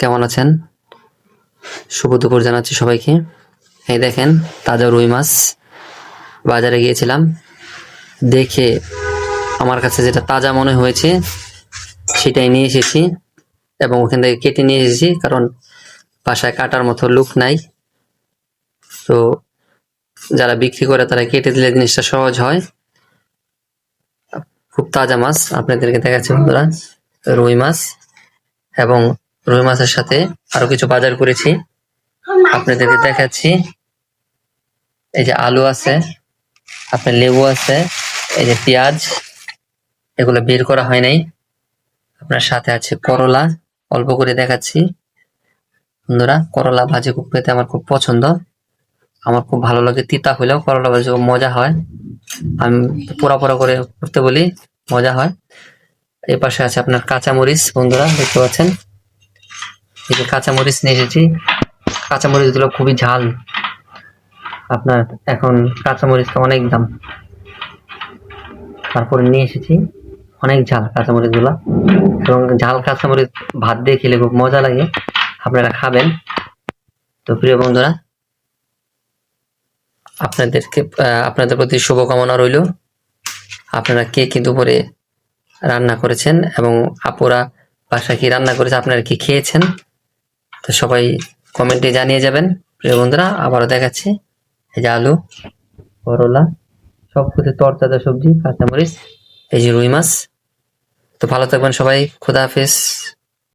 কেমন আছেন? শুভ দুপুর জানাচ্ছি সবাইকে। এই দেখেন তাজা রুই মাছ বাজারে গিয়েছিলাম, দেখে আমার কাছে যেটা তাজা মনে হয়েছে সেটাই নিয়ে এসেছি এবং ওখান থেকে কেটে নিয়ে এসেছি, কারণ বাসায় কাটার মতো লোক নাই। তো যারা বিক্রি করে তারা কেটে দিলে জিনিসটা সহজ হয়। খুব তাজা মাছ আপনাদেরকে দেখাচ্ছি বন্ধুরা, রুই মাছ। এবং রুই মাছের সাথে আরো কিছু বাজার করেছি, আপনাদেরকে দেখাচ্ছি। এই যে আলু আছে, আপনার লেবু আছে, এই যে পেঁয়াজ, এগুলো বের করা হয় নাই। আপনার সাথে আছে করলা, অল্প করে দেখাচ্ছি বন্ধুরা। করলা ভাজি খুব খেতে আমার খুব পছন্দ, আমার খুব ভালো লাগে। তিতা হইলেও করলা ভাজি খুব মজা হয়, আমি পোড়া পোড়া করে করতে বলি, মজা হয়। এই পাশে আছে আপনার কাঁচামরিচ বন্ধুরা, দেখতে পাচ্ছেন। এই যে কাঁচামরিচ নিয়ে এসেছি, কাঁচামরিচ গুলো খুবই ঝাল। আপনার এখন কাঁচামরিচটা অনেক দাম, তারপরে নিয়ে এসেছি। অনেক ঝাল কাঁচামরিচ গুলা, এবং ঝাল কাঁচামরিচ ভাত দিয়ে খেলে খুব মজা লাগে, আপনারা খাবেন। তো প্রিয় বন্ধুরা, আপনাদের প্রতি শুভকামনা রইল। আপনারা কে কি দুপুরে রান্না করেছেন এবং আপুরা বাসায় কি রান্না করেছে, আপনারা কি খেয়েছেন, তো সবাই কমেন্টে জানিয়ে যাবেন। প্রিয় বন্ধুরা, আবারও দেখাচ্ছি। এই যে আলু, করলা, সব কিছু তরতাজা সবজি, কাঁচামরিচ, এই যে রুই মাছ। তো ভালো থাকবেন সবাই, খুদা হাফেজ।